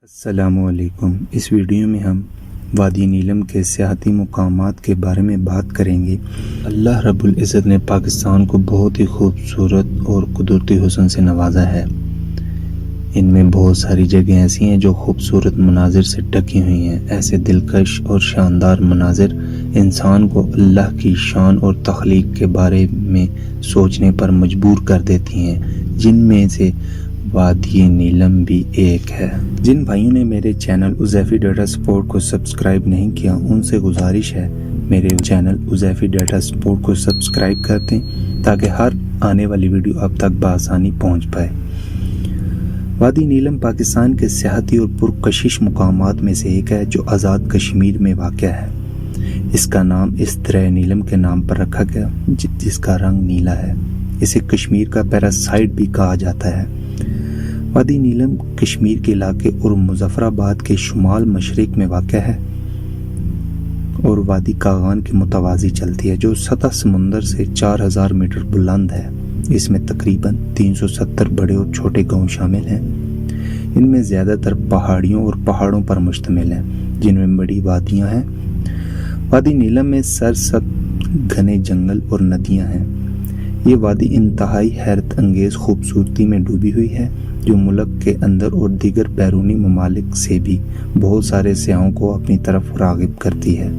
السلام علیکم۔ اس ویڈیو میں ہم وادی نیلم کے سیاحتی مقامات کے بارے میں بات کریں گے۔ اللہ رب العزت نے پاکستان کو بہت ہی خوبصورت اور قدرتی حسن سے نوازا ہے۔ ان میں بہت ساری جگہیں ایسی ہیں جو خوبصورت مناظر سے ڈکی ہوئی ہیں۔ ایسے دلکش اور شاندار مناظر انسان کو اللہ کی شان اور تخلیق کے بارے میں سوچنے پر مجبور کر دیتی ہیں، جن میں سے وادی نیلم بھی ایک ہے۔ جن بھائیوں نے میرے چینل حذیفی ڈیٹا سپورٹ کو سبسکرائب نہیں کیا، ان سے گزارش ہے میرے چینل حذیفی ڈیٹا سپورٹ کو سبسکرائب کر دیں تاکہ ہر آنے والی ویڈیو اب تک بآسانی پہنچ پائے۔ وادی نیلم پاکستان کے سیاحتی اور پرکشش مقامات میں سے ایک ہے جو آزاد کشمیر میں واقع ہے۔ اس کا نام اس دریا نیلم کے نام پر رکھا گیا جس کا رنگ نیلا ہے۔ اسے کشمیر کا پیراسائٹ بھی کہا جاتا ہے۔ وادی نیلم کشمیر کے علاقے اور مظفرآباد کے شمال مشرق میں واقع ہے اور وادی کاغان کے متوازی چلتی ہے جو سطح سمندر سے 4000 میٹر بلند ہے۔ اس میں تقریباً 370 بڑے اور چھوٹے گاؤں شامل ہیں۔ ان میں زیادہ تر پہاڑیوں اور پہاڑوں پر مشتمل ہیں جن میں بڑی وادیاں ہیں۔ وادی نیلم میں سرسبز گھنے جنگل اور ندیاں ہیں۔ یہ وادی انتہائی حیرت انگیز خوبصورتی میں ڈوبی ہوئی ہے جو ملک کے اندر اور دیگر بیرونی ممالک سے بھی بہت سارے سیاحوں کو اپنی طرف راغب کرتی ہے،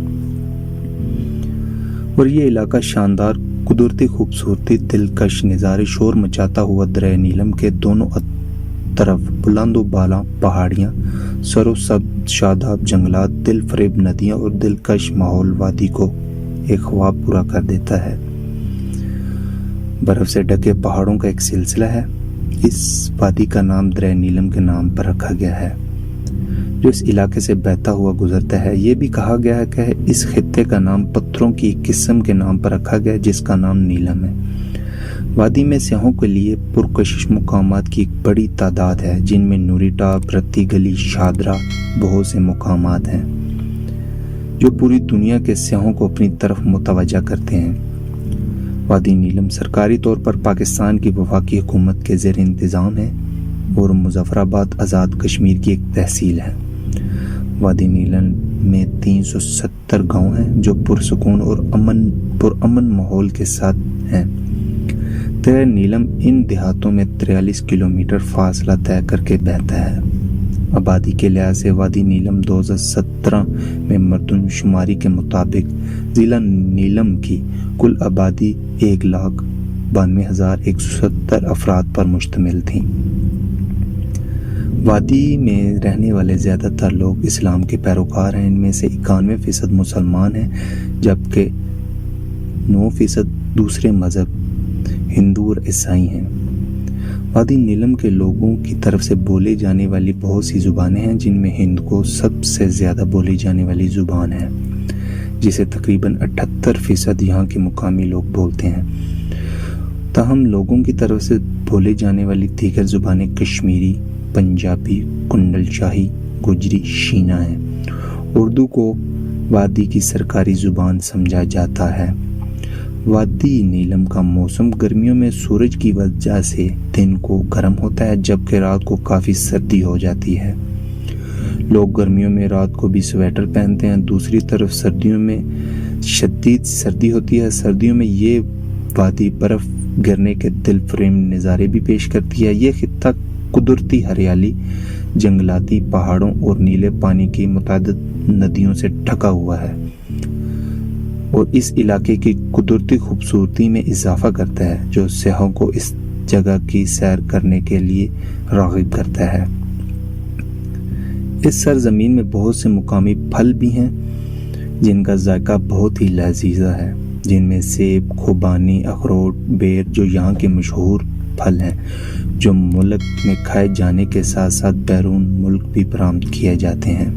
اور یہ علاقہ شاندار قدرتی خوبصورتی، دلکش نظارے، شور مچاتا ہوا دریا نیلم کے دونوں طرف بلند و بالا پہاڑیاں، سر و سبز شاداب جنگلات، دل فریب ندیاں اور دلکش ماحول وادی کو ایک خواب پورا کر دیتا ہے۔ برف سے ڈھکے پہاڑوں کا ایک سلسلہ ہے۔ اس وادی کا نام دریا نیلم کے نام پر رکھا گیا ہے جو اس علاقے سے بہتا ہوا گزرتا ہے۔ یہ بھی کہا گیا ہے کہ اس خطے کا نام پتھروں کی ایک قسم کے نام پر رکھا گیا جس کا نام نیلم ہے۔ وادی میں سیاحوں کے لیے پرکشش مقامات کی ایک بڑی تعداد ہے جن میں نوری ٹاپ، رتی گلی، شادرہ بہت سے مقامات ہیں جو پوری دنیا کے سیاحوں کو اپنی طرف متوجہ کرتے ہیں۔ وادی نیلم سرکاری طور پر پاکستان کی وفاقی حکومت کے زیر انتظام ہے اور مظفرآباد آزاد کشمیر کی ایک تحصیل ہے۔ وادی نیلم میں 370 گاؤں ہیں جو پرسکون اور پرامن ماحول کے ساتھ ہیں۔ دریا نیلم ان دیہاتوں میں 43 کلومیٹر فاصلہ طے کر کے بہتا ہے۔ آبادی کے لحاظ سے وادی نیلم 2017 میں مردم شماری کے مطابق ضلع نیلم کی کل آبادی 1,92,170 افراد پر مشتمل تھی۔ وادی میں رہنے والے زیادہ تر لوگ اسلام کے پیروکار ہیں۔ ان میں سے 91% مسلمان ہیں جبکہ 9% دوسرے مذہب ہندو اور عیسائی ہیں۔ وادی نیلم کے لوگوں کی طرف سے بولے جانے والی بہت سی زبانیں ہیں جن میں ہند کو سب سے زیادہ بولی جانے والی زبان ہے جسے تقریباً 78% یہاں کے مقامی لوگ بولتے ہیں۔ تاہم لوگوں کی طرف سے بولے جانے والی دیگر زبانیں کشمیری، پنجابی، کنڈل شاہی، گجری، شینا ہیں۔ اردو کو وادی کی سرکاری زبان سمجھا جاتا ہے۔ وادی نیلم کا موسم گرمیوں میں سورج کی وجہ سے دن کو گرم ہوتا ہے جبکہ رات کو کافی سردی ہو جاتی ہے۔ لوگ گرمیوں میں رات کو بھی سویٹر پہنتے ہیں۔ دوسری طرف سردیوں میں شدید سردی ہوتی ہے۔ سردیوں میں یہ وادی برف گرنے کے دل فریب نظارے بھی پیش کرتی ہے۔ یہ خطہ قدرتی ہریالی، جنگلاتی پہاڑوں اور نیلے پانی کی متعدد ندیوں سے ڈھکا ہوا ہے اور اس علاقے کی قدرتی خوبصورتی میں اضافہ کرتا ہے جو سیاحوں کو اس جگہ کی سیر کرنے کے لیے راغب کرتا ہے۔ اس سرزمین میں بہت سے مقامی پھل بھی ہیں جن کا ذائقہ بہت ہی لذیذ ہے، جن میں سیب، خوبانی، اخروٹ، بیر جو یہاں کے مشہور پھل ہیں جو ملک میں کھائے جانے کے ساتھ ساتھ بیرون ملک بھی برآمد کیے جاتے ہیں۔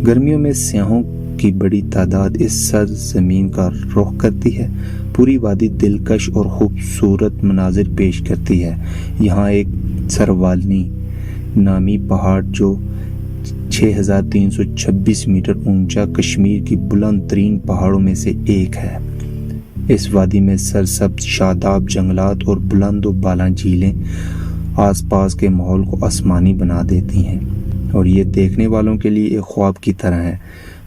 گرمیوں میں سیاحوں کی بڑی تعداد اس سرزمین کا رخ کرتی ہے۔ پوری وادی دلکش اور خوبصورت مناظر پیش کرتی ہے۔ یہاں ایک سروالنی نامی پہاڑ جو 6326 میٹر اونچا کشمیر کی بلند ترین پہاڑوں میں سے ایک ہے۔ اس وادی میں سرسبز شاداب جنگلات اور بلند و بالا جھیلیں آس پاس کے ماحول کو آسمانی بنا دیتی ہیں۔ اور یہ دیکھنے والوں کے لیے ایک خواب کی طرح ہے۔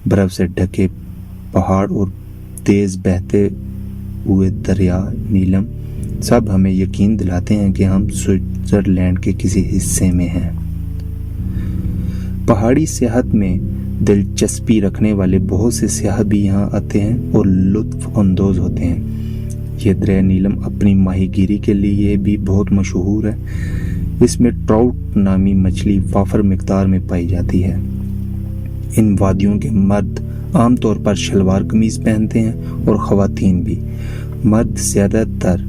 برف سے ڈھکے پہاڑ اور تیز بہتے ہوئے دریا نیلم سب ہمیں یقین دلاتے ہیں کہ ہم سوئٹزرلینڈ کے کسی حصے میں ہیں۔ پہاڑی سیاحت میں دلچسپی رکھنے والے بہت سے سیاح بھی یہاں آتے ہیں اور لطف اندوز ہوتے ہیں۔ یہ دریا نیلم اپنی ماہی گیری کے لیے بھی بہت مشہور ہے۔ اس میں ٹراؤٹ نامی مچھلی وافر مقدار میں پائی جاتی ہے۔ ان وادیوں کے مرد عام طور پر شلوار قمیض پہنتے ہیں اور خواتین بھی۔ مرد زیادہ تر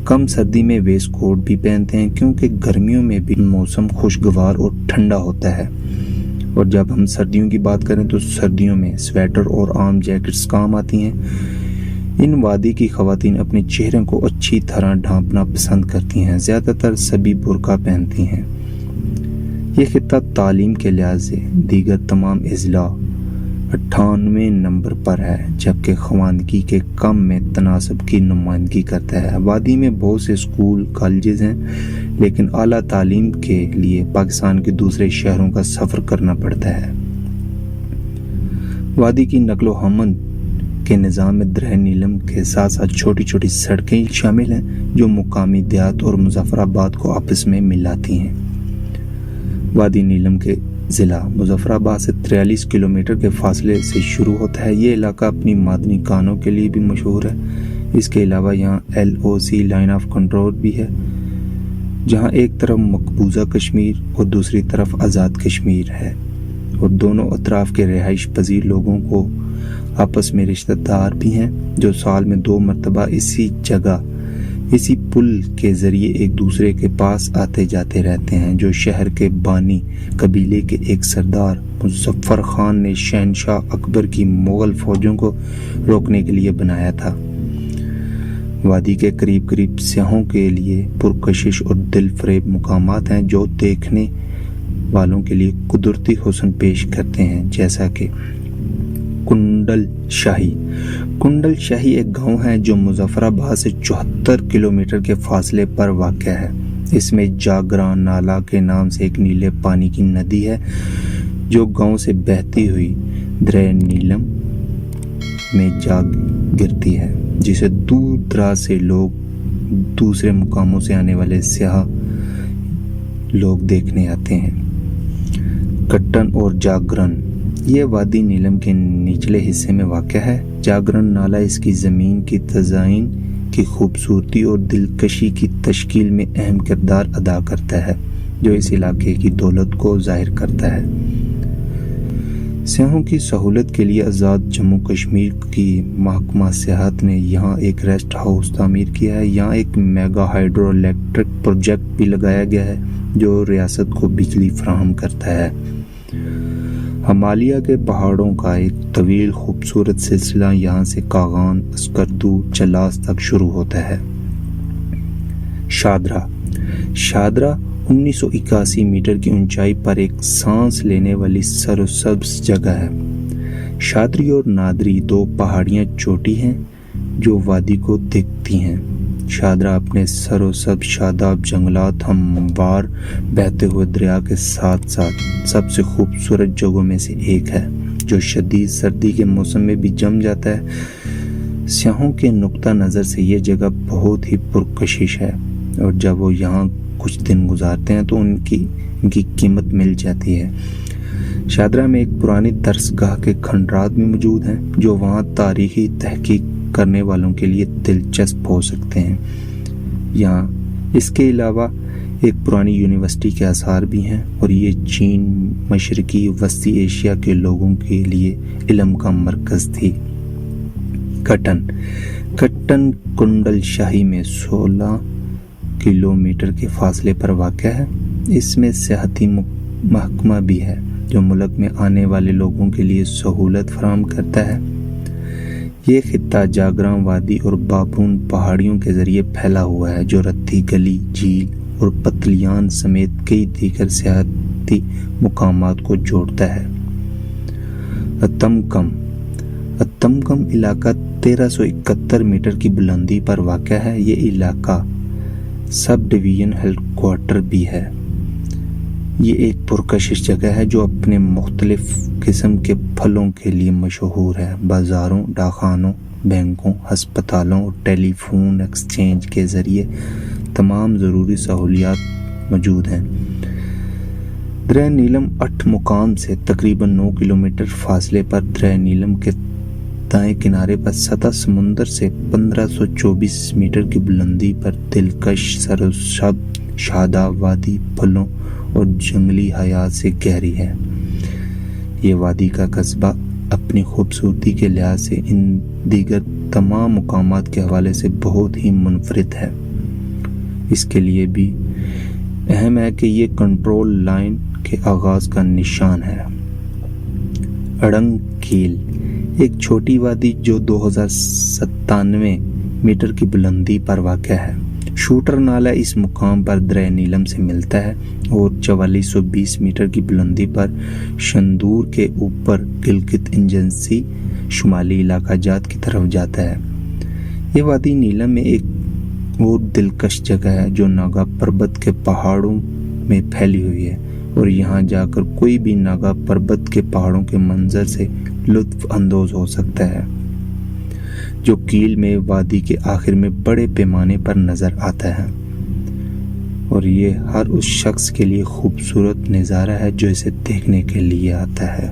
کم سردی میں ویسٹ کوٹ بھی پہنتے ہیں کیونکہ گرمیوں میں بھی موسم خوشگوار اور ٹھنڈا ہوتا ہے۔ اور جب ہم سردیوں کی بات کریں تو سردیوں میں سویٹر اور عام جیکٹس کام آتی ہیں۔ ان وادی کی خواتین اپنے چہرے کو اچھی طرح ڈھانپنا پسند کرتی ہیں، زیادہ تر سبھی برقع پہنتی ہیں۔ یہ خطہ تعلیم کے لحاظ سے دیگر تمام اضلاع 98 نمبر پر ہے، جبکہ خواندگی کے کم میں تناسب کی نمائندگی کرتا ہے۔ وادی میں بہت سے اسکول کالجز ہیں، لیکن اعلیٰ تعلیم کے لیے پاکستان کے دوسرے شہروں کا سفر کرنا پڑتا ہے۔ وادی کی نقل و حمل کے نظام میں دریا نیلم کے ساتھ ساتھ چھوٹی چھوٹی سڑکیں شامل ہیں جو مقامی دیہات اور مظفر آباد کو آپس میں ملاتی ہیں۔ وادی نیلم کے ضلع مظفر آباد سے 43 کلومیٹر کے فاصلے سے شروع ہوتا ہے۔ یہ علاقہ اپنی معدنی کانوں کے لیے بھی مشہور ہے۔ اس کے علاوہ یہاں LOC لائن آف کنٹرول بھی ہے، جہاں ایک طرف مقبوضہ کشمیر اور دوسری طرف آزاد کشمیر ہے، اور دونوں اطراف کے رہائش پذیر لوگوں کو آپس میں رشتہ دار بھی ہیں جو سال میں 2 مرتبہ اسی جگہ اسی پل کے ذریعے ایک دوسرے کے پاس آتے جاتے رہتے ہیں، جو شہر کے بانی قبیلے کے ایک سردار مظفر خان نے شہنشاہ اکبر کی مغل فوجوں کو روکنے کے لیے بنایا تھا۔ وادی کے قریب قریب سیاحوں کے لیے پرکشش اور دل فریب مقامات ہیں جو دیکھنے والوں کے لیے قدرتی حسن پیش کرتے ہیں، جیسا کہ کنڈل شاہی ایک گاؤں ہے جو مظفر آباد سے 74 کلومیٹر کے فاصلے پر واقع ہے۔ اس میں جاگران نالا کے نام سے ایک نیلے پانی کی ندی ہے جو گاؤں سے بہتی ہوئی دریا نیلم میں جا گرتی ہے، جسے دور دراز سے لوگ دوسرے مقاموں سے آنے والے سیاح لوگ دیکھنے آتے ہیں۔ کٹن اور جاگرن یہ وادی نیلم کے نچلے حصے میں واقع ہے۔ جاگرن نالہ اس کی زمین کی تزئین کی خوبصورتی اور دلکشی کی تشکیل میں اہم کردار ادا کرتا ہے، جو اس علاقے کی دولت کو ظاہر کرتا ہے۔ سیاحوں کی سہولت کے لیے آزاد جموں کشمیر کی محکمہ سیاحت نے یہاں ایک ریسٹ ہاؤس تعمیر کیا ہے۔ یہاں ایک میگا ہائیڈرو الیکٹرک پروجیکٹ بھی لگایا گیا ہے جو ریاست کو بجلی فراہم کرتا ہے۔ ہمالیہ کے پہاڑوں کا ایک طویل خوبصورت سلسلہ یہاں سے کاغان، اسکردو، چلاس تک شروع ہوتا ہے۔ شادرہ 1981 میٹر کی اونچائی پر ایک سانس لینے والی سرسبز جگہ ہے۔ شادری اور نادری 2 پہاڑیاں چوٹی ہیں جو وادی کو دیکھتی ہیں۔ شادرہ اپنے سرسبز شاداب جنگلات، ہموار بہتے ہوئے دریا کے ساتھ ساتھ سب سے خوبصورت جگہوں میں سے ایک ہے، جو شدید سردی کے موسم میں بھی جم جاتا ہے۔ سیاحوں کے نقطہ نظر سے یہ جگہ بہت ہی پرکشش ہے، اور جب وہ یہاں کچھ دن گزارتے ہیں تو ان کی قیمت مل جاتی ہے۔ شادرہ میں ایک پرانی درسگاہ کے کھنڈرات بھی موجود ہیں جو وہاں تاریخی تحقیق کرنے والوں کے لیے دلچسپ ہو سکتے ہیں۔ یہاں اس کے علاوہ ایک پرانی یونیورسٹی کے آثار بھی ہیں، اور یہ چین مشرقی وسطی ایشیا کے لوگوں کے لیے علم کا مرکز تھی۔ کٹن کنڈل شاہی میں 16 کلومیٹر کے فاصلے پر واقع ہے۔ اس میں سیاحتی محکمہ بھی ہے جو ملک میں آنے والے لوگوں کے لیے سہولت فراہم کرتا ہے۔ یہ خطہ جاگراں وادی اور بابون پہاڑیوں کے ذریعے پھیلا ہوا ہے جو رتی گلی، جھیل اور پتلیان سمیت کئی دیگر سیاحتی مقامات کو جوڑتا ہے۔ اتمکم علاقہ 1371 میٹر کی بلندی پر واقع ہے۔ یہ علاقہ سب ڈویژن ہیڈ کوارٹر بھی ہے۔ یہ ایک پرکشش جگہ ہے جو اپنے مختلف قسم کے پھلوں کے لیے مشہور ہے۔ بازاروں، ڈاکخانوں، بینکوں، ہسپتالوں اور ٹیلی فون ایکسچینج کے ذریعے تمام ضروری سہولیات موجود ہیں۔ دریا نیلم 8 مقام سے تقریباً 9 کلومیٹر فاصلے پر دریا نیلم کے دائیں کنارے پر سطح سمندر سے 1524 میٹر کی بلندی پر دلکش سرسبز شاداب وادی پھلوں اور جنگلی حیات سے گہری ہے۔ یہ وادی کا قصبہ اپنی خوبصورتی کے لحاظ سے ان دیگر تمام مقامات کے حوالے سے بہت ہی منفرد ہے۔ اس کے لیے بھی اہم ہے کہ یہ کنٹرول لائن کے آغاز کا نشان ہے۔ اڑنگ کیل ایک چھوٹی وادی جو 2097 میٹر کی بلندی پر واقع ہے۔ شوٹر نالہ اس مقام پر دریا نیلم سے ملتا ہے اور 4420 میٹر کی بلندی پر شندور کے اوپر گلگت ایجنسی شمالی علاقہ جات کی طرف جاتا ہے۔ یہ وادی نیلم میں ایک اور دلکش جگہ ہے جو ناگا پربت کے پہاڑوں میں پھیلی ہوئی ہے اور یہاں جا کر کوئی بھی ناگا پربت کے پہاڑوں کے منظر سے لطف اندوز ہو سکتا ہے، جو کیل میں وادی کے آخر میں بڑے پیمانے پر نظر آتا ہے، اور یہ ہر اس شخص کے لیے خوبصورت نظارہ ہے جو اسے دیکھنے کے لیے آتا ہے۔